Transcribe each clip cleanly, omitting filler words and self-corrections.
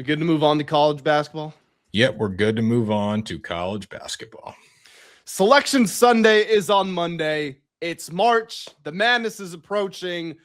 We good to move on to college basketball? Yep, we're good to move on to college basketball. Selection Sunday is on Monday. It's March. The madness is approaching.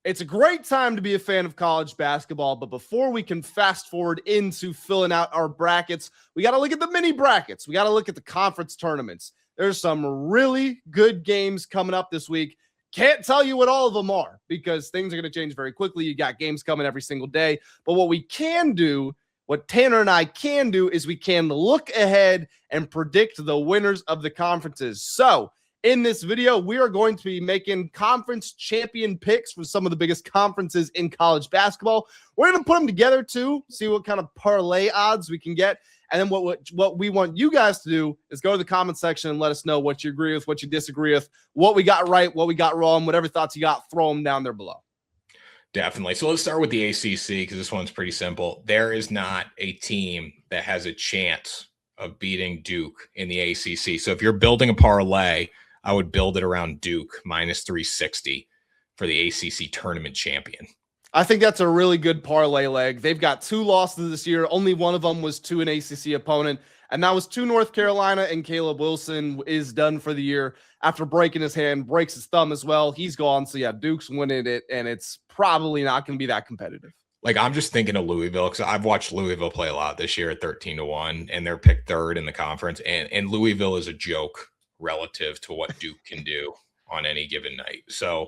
It's a great time to be a fan of college basketball, but before we can fast forward into filling out our brackets, we got to look at the mini brackets. We got to look at the conference tournaments. There's some really good games coming up this week. Can't tell you what all of them are because things are going to change very quickly. You got games coming every single day. But what we can do, what Tanner and I can do, is we can look ahead and predict the winners of the conferences. So in this video, we are going to be making conference champion picks for some of the biggest conferences in college basketball. We're going to put them together too, see what kind of parlay odds we can get. And then what we want you guys to do is go to the comment section and let us know what you agree with, what you disagree with, what we got right, what we got wrong, whatever thoughts you got, throw them down there below. Definitely. So let's start with the ACC because this one's pretty simple. There is not a team that has a chance of beating Duke in the ACC. So if you're building a parlay, I would build it around Duke minus 360 for the ACC tournament champion. I think that's a really good parlay leg. They've got 2 losses this year. Only one of them was to an ACC opponent, and that was to North Carolina, and Caleb Wilson is done for the year after breaking his hand, breaks his thumb as well. He's gone. So, yeah, Duke's winning it, and it's probably not going to be that competitive. Like, I'm just thinking of Louisville because I've watched Louisville play a lot this year at 13-1, and they're picked 3rd in the conference, and Louisville is a joke relative to what Duke can do on any given night. So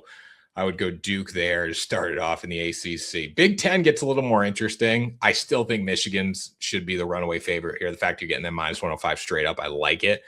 I would go Duke there to start it off in the ACC. Big Ten gets a little more interesting. I still think Michigan's should be the runaway favorite here. The fact you're getting them minus 105 straight up, I like it.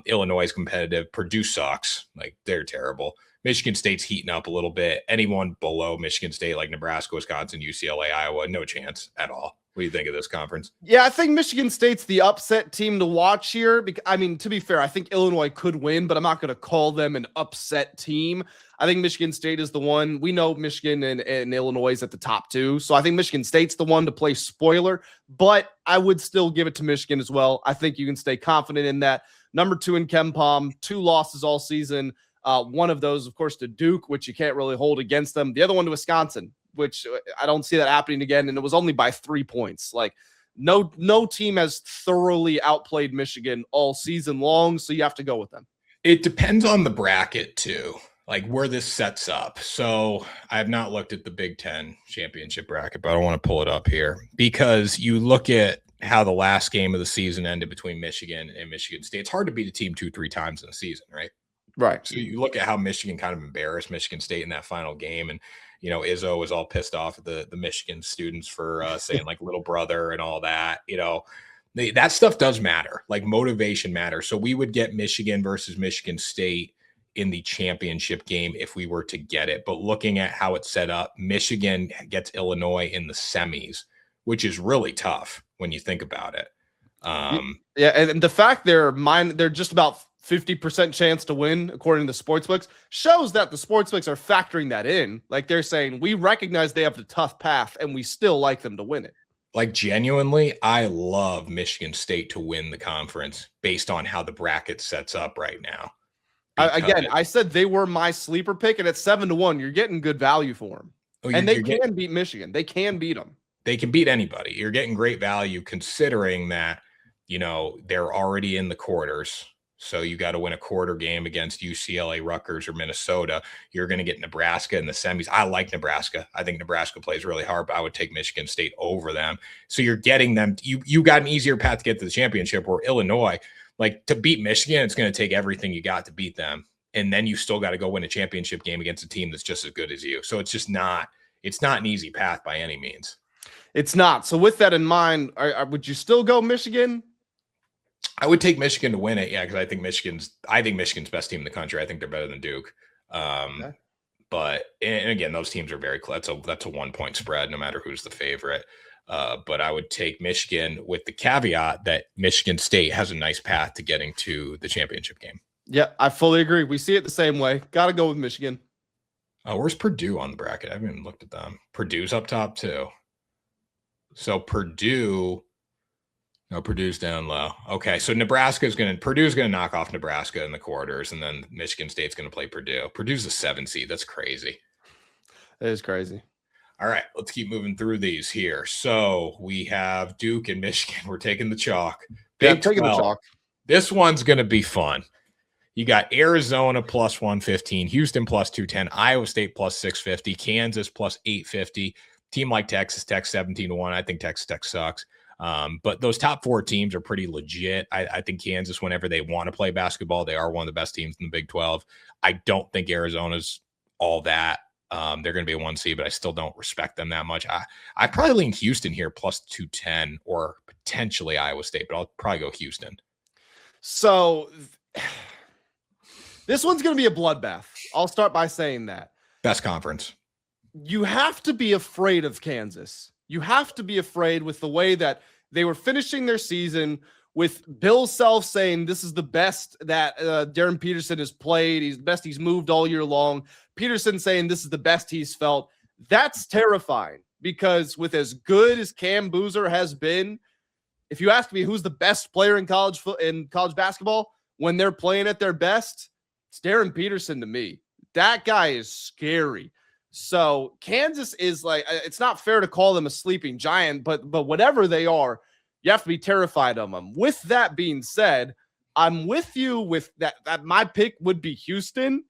Illinois is competitive. Purdue sucks. Like, they're terrible. Michigan State's heating up a little bit. Anyone below Michigan State, like Nebraska, Wisconsin, UCLA, Iowa, no chance at all. What do you think of this conference? Yeah, I think Michigan State's the upset team to watch here. I mean, to be fair, I think Illinois could win, but I'm not going to call them an upset team. I think Michigan State is the one. We know Michigan and Illinois is at the top 2. So I think Michigan State's the one to play spoiler, but I would still give it to Michigan as well. I think you can stay confident in that. Number 2 in KenPom, 2 losses all season. One of those, of course, to Duke, which you can't really hold against them. The other one to Wisconsin, which I don't see that happening again. And it was only by 3 points. Like, no team has thoroughly outplayed Michigan all season long. So you have to go with them. It depends on the bracket too, like where this sets up. So I have not looked at the Big Ten championship bracket, but I want to pull it up here because you look at how the last game of the season ended between Michigan and Michigan State. It's hard to beat a team 2-3 times in a season, right? Right. So you look at how Michigan kind of embarrassed Michigan State in that final game. And, you know, Izzo was all pissed off at the Michigan students for saying like little brother and all that. You know, that stuff does matter. Like, motivation matters. So we would get Michigan versus Michigan State in the championship game if we were to get it. But looking at how it's set up, Michigan gets Illinois in the semis, which is really tough when you think about it. Yeah, and the fact they're just about 50% chance to win, according to the sportsbooks, shows that the sportsbooks are factoring that in. Like, they're saying, we recognize they have the tough path and we still like them to win it. Like, genuinely, I love Michigan State to win the conference based on how the bracket sets up right now. I said they were my sleeper pick, and at 7-1, you're getting good value for them. And they can beat Michigan. They can beat them. They can beat anybody. You're getting great value considering that, you know, they're already in the quarters. So you got to win a quarter game against UCLA, Rutgers, or Minnesota. You're going to get Nebraska in the semis. I like Nebraska. I think Nebraska plays really hard, but I would take Michigan State over them. So you're getting them. You got an easier path to get to the championship, or Illinois. Like, to beat Michigan, it's going to take everything you got to beat them. And then you still got to go win a championship game against a team that's just as good as you. So it's just not an easy path by any means. It's not. So with that in mind, would you still go Michigan? I would take Michigan to win it. Yeah. Cause I think Michigan's best team in the country. I think they're better than Duke. Okay. But, and again, those teams are very close. That's a 1-point spread, no matter who's the favorite. But I would take Michigan with the caveat that Michigan State has a nice path to getting to the championship game. Yeah, I fully agree. We see it the same way. Got to go with Michigan. Where's Purdue on the bracket? I haven't even looked at them. Purdue's up top too. So Purdue's down low. Okay, so Purdue's going to knock off Nebraska in the quarters, and then Michigan State's going to play Purdue. Purdue's a 7 seed. That's crazy. It is crazy. All right, let's keep moving through these here. So we have Duke and Michigan. We're taking the chalk. I'm taking the chalk. This one's going to be fun. You got Arizona plus 115, Houston plus 210, Iowa State plus 650, Kansas plus 850. Team like Texas Tech 17-1. I think Texas Tech sucks. But those top 4 teams are pretty legit. I think Kansas, whenever they want to play basketball, they are one of the best teams in the Big 12. I don't think Arizona's all that. They're going to be a 1 seed, but I still don't respect them that much. I probably lean Houston here plus 210 or potentially Iowa State, but I'll probably go Houston. So this one's going to be a bloodbath. I'll start by saying that. Best conference. You have to be afraid of Kansas. You have to be afraid with the way that they were finishing their season, with Bill Self saying this is the best that Darren Peterson has played. He's the best he's moved all year long. Peterson saying this is the best he's felt. That's terrifying, because with as good as Cam Boozer has been, if you ask me who's the best player in college basketball when they're playing at their best, it's Darren Peterson to me. That guy is scary. So Kansas is like, it's not fair to call them a sleeping giant, but whatever they are, you have to be terrified of them. With that being said, I'm with you with that my pick would be Houston,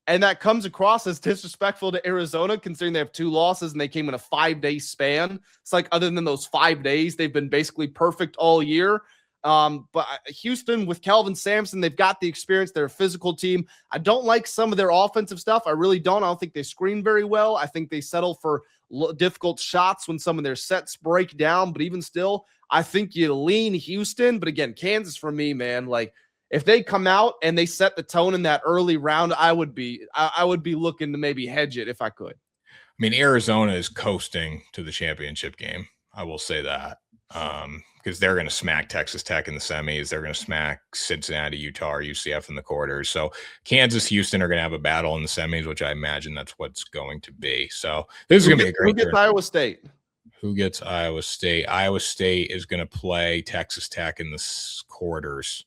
and that comes across as disrespectful to Arizona, considering they have 2 losses and they came in a 5-day span. It's like, other than those 5 days, they've been basically perfect all year. But Houston with Kelvin Sampson, they've got the experience. They're a physical team. I don't like some of their offensive stuff. I really don't. I don't think they screen very well. I think they settle for difficult shots when some of their sets break down. But even still, I think you lean Houston. But again, Kansas for me, man, like if they come out and they set the tone in that early round, I would be looking to maybe hedge it if I could. I mean, Arizona is coasting to the championship game. I will say that. Because they're going to smack Texas Tech in the semis. They're going to smack Cincinnati, Utah, or UCF in the quarters. So Kansas, Houston are going to have a battle in the semis, which I imagine that's what's going to be. So this is going to be a great. Who gets Iowa State? Who gets Iowa State? Iowa State is going to play Texas Tech in the quarters.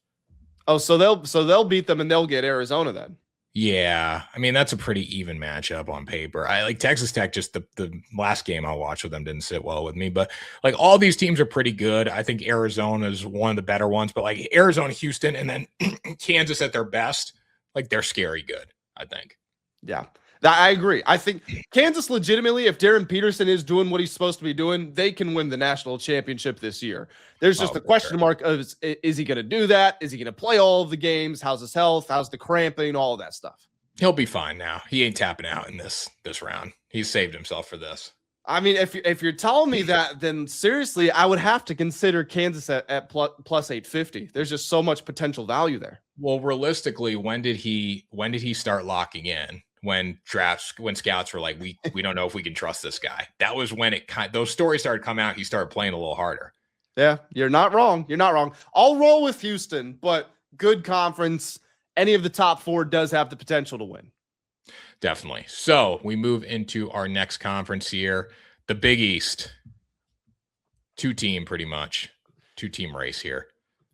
Oh, so they'll beat them and they'll get Arizona then. Yeah, I mean, that's a pretty even matchup on paper. I like Texas Tech. Just the last game I watched with them didn't sit well with me, but like all these teams are pretty good. I think Arizona is one of the better ones, but like Arizona, Houston, and then Kansas at their best, like they're scary good, I think. Yeah, I agree. I think Kansas legitimately, if Darren Peterson is doing what he's supposed to be doing, they can win the national championship this year. There's just a question mark of is he going to do that? Is he going to play all of the games? How's his health? How's the cramping? All of that stuff. He'll be fine now. He ain't tapping out in this round. He's saved himself for this. I mean, if you're telling me that, then seriously, I would have to consider Kansas at plus 850. There's just so much potential value there. Well, realistically, when did he start locking in? When scouts were like, we don't know if we can trust this guy. That was when those stories started coming out. He started playing a little harder. Yeah, you're not wrong. You're not wrong. I'll roll with Houston, but good conference. Any of the top 4 does have the potential to win. Definitely. So we move into our next conference here, the Big East. 2-team race here.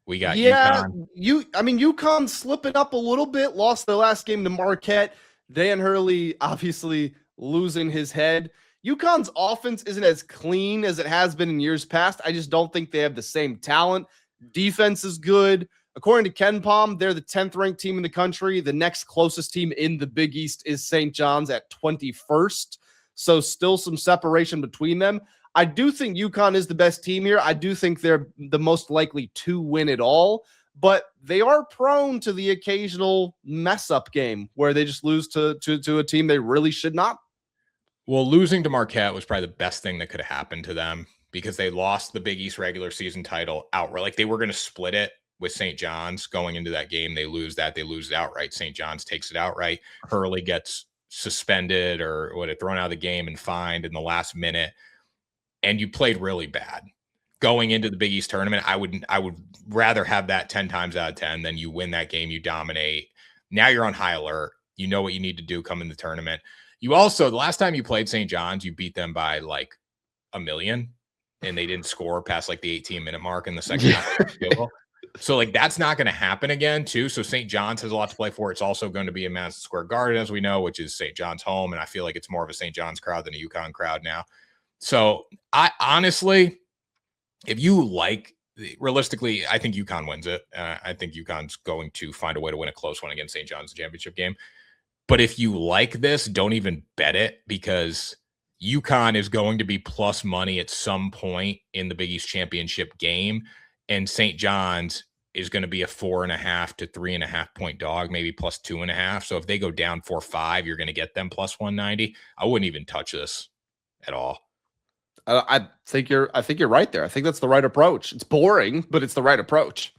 We got UConn. UConn slipping up a little bit, lost their last game to Marquette. Dan Hurley obviously losing his head. UConn's offense isn't as clean as it has been in years past. I just don't think they have the same talent. Defense is good. According to Ken Palm, they're the 10th ranked team in the country. The next closest team in the Big East is St. John's at 21st. So still some separation between them. I do think UConn is the best team here. I do think they're the most likely to win it all, but they are prone to the occasional mess up game where they just lose to a team they really should not. Well, losing to Marquette was probably the best thing that could have happened to them, because they lost the Big East regular season title outright. Like they were going to split it with St. John's going into that game. They lose that. They lose it outright. St. John's takes it outright. Hurley gets suspended or thrown out of the game and fined in the last minute. And you played really bad going into the Big East tournament. I would rather have that 10 times out of 10 than you win that game. You dominate. Now you're on high alert. You know what you need to do come in the tournament. You also, the last time you played St. John's, you beat them by like 1 million, and they didn't score past like the 18-minute mark in the second half. So like that's not going to happen again too. So St. John's has a lot to play for. It's also going to be in Madison Square Garden, as we know, which is St. John's home. And I feel like it's more of a St. John's crowd than a UConn crowd now. So I honestly, if you like, realistically, I think UConn wins it. I think UConn's going to find a way to win a close one against St. John's championship game. But if you like this, don't even bet it, because UConn is going to be plus money at some point in the Big East championship game. And St. John's is going to be a 4.5 to 3.5 point dog, maybe plus 2.5. So if they go down 4-5, you're going to get them plus 190. I wouldn't even touch this at all. I think you're right there. I think that's the right approach. It's boring, but it's the right approach.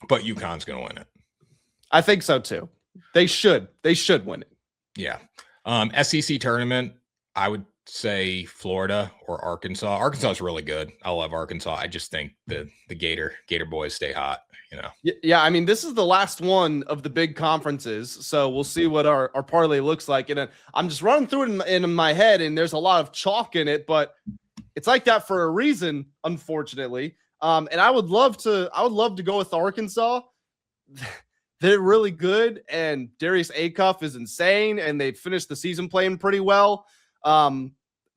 But UConn's going to win it. I think so too. They should win it. Yeah. SEC tournament, I would say Florida or Arkansas. Arkansas is really good. I love Arkansas. I just think the Gator boys stay hot, you know. Yeah, I mean, this is the last one of the big conferences, so we'll see what our parlay looks like. And I'm just running through it in my head, and there's a lot of chalk in it, but it's like that for a reason, unfortunately. And I would love to go with Arkansas. They're really good, and Darius Acuff is insane, and they finished the season playing pretty well.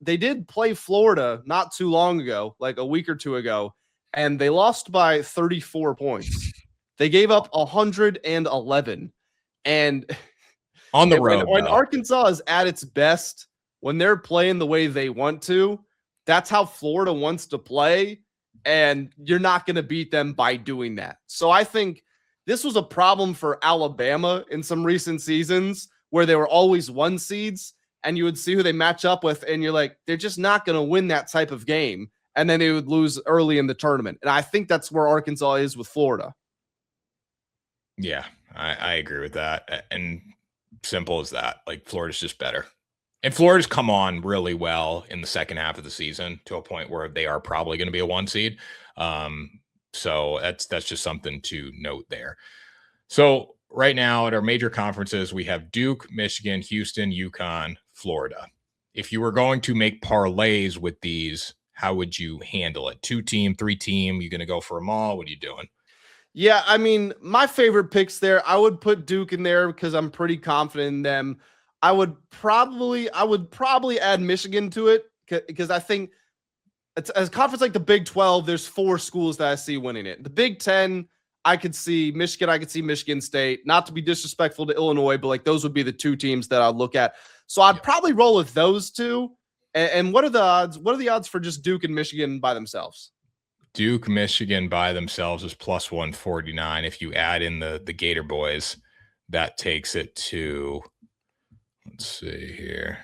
They did play Florida not too long ago, like a week or two ago, and they lost by 34 points. They gave up 111. And on the road, when Arkansas is at its best, when they're playing the way they want to, that's how Florida wants to play, and you're not going to beat them by doing that. So I think this was a problem for Alabama in some recent seasons where they were always 1 seeds, and you would see who they match up with, and you're like, they're just not going to win that type of game, and then they would lose early in the tournament. And I think that's where Arkansas is with Florida. Yeah, I agree with that. And simple as that. Like, Florida's just better. And Florida's come on really well in the second half of the season to a point where they are probably going to be a 1 seed. So that's just something to note there. So right now at our major conferences, we have Duke, Michigan, Houston, UConn, Florida. If you were going to make parlays with these, how would you handle it? 2-team, 3-team? You going to go for them all? What are you doing? Yeah, I mean, my favorite picks there, I would put Duke in there because I'm pretty confident in them. I would probably add Michigan to it because I think it's a conference like the Big 12, there's 4 schools that I see winning it. The Big 10, I could see Michigan. I could see Michigan State. Not to be disrespectful to Illinois, but like those would be the 2 teams that I'd look at. So I'd probably roll with those 2. And what are the odds? What are the odds for just Duke and Michigan by themselves? Duke, Michigan by themselves is plus 149. If you add in the Gator boys, that takes it to, let's see here.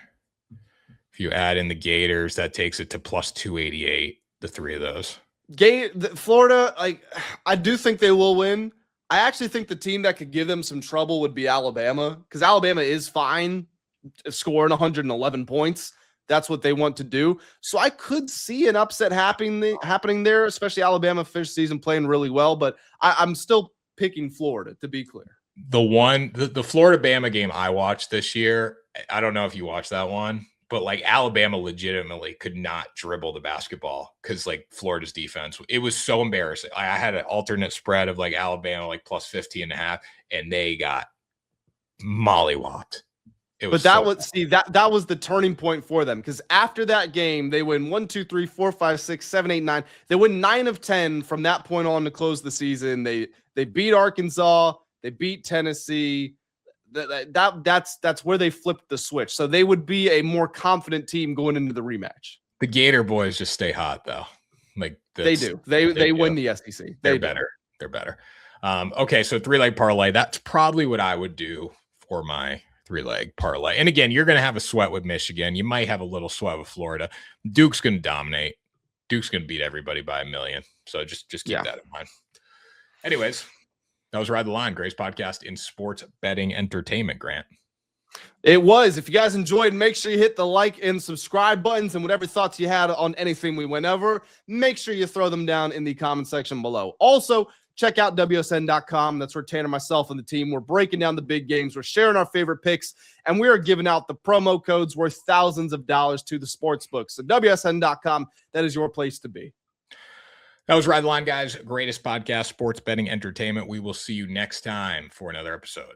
If you add in the Gators, that takes it to plus 288, the 3 of those. Florida, like, I do think they will win. I actually think the team that could give them some trouble would be Alabama, because Alabama is fine scoring 111 points. That's what they want to do. So I could see an upset happening there, especially Alabama finished season playing really well. But I'm still picking Florida, to be clear. The Florida-Bama game I watched this year, I don't know if you watched that one, but like Alabama legitimately could not dribble the basketball because like Florida's defense, it was so embarrassing. I had an alternate spread of like Alabama like plus 15.5, and they got mollywopped. But that was the turning point for them, because after that game, they win 1, 2, 3, 4, 5, 6, 7, 8, 9. They win 9 of 10 from that point on to close the season. They beat Arkansas, they beat Tennessee. That's where they flipped the switch. So they would be a more confident team going into the rematch. The Gator boys just stay hot though. Like they do. They win the SEC. They're better. They're better. Okay, so 3-leg parlay. That's probably what I would do for my 3-leg parlay. And again, you're going to have a sweat with Michigan. You might have a little sweat with Florida. Duke's going to dominate. Duke's going to beat everybody by 1 million. So just keep that in mind. Anyways, that was Ride the Line, greatest podcast in sports betting entertainment, Grant. It was. If you guys enjoyed, make sure you hit the like and subscribe buttons, and whatever thoughts you had on anything we went over, make sure you throw them down in the comment section below. Also, check out WSN.com. That's where Tanner, myself, and the team, we're breaking down the big games. We're sharing our favorite picks, and we are giving out the promo codes worth thousands of dollars to the sports books. So WSN.com, that is your place to be. That was Ride the Line, guys. Greatest podcast, sports betting entertainment. We will see you next time for another episode.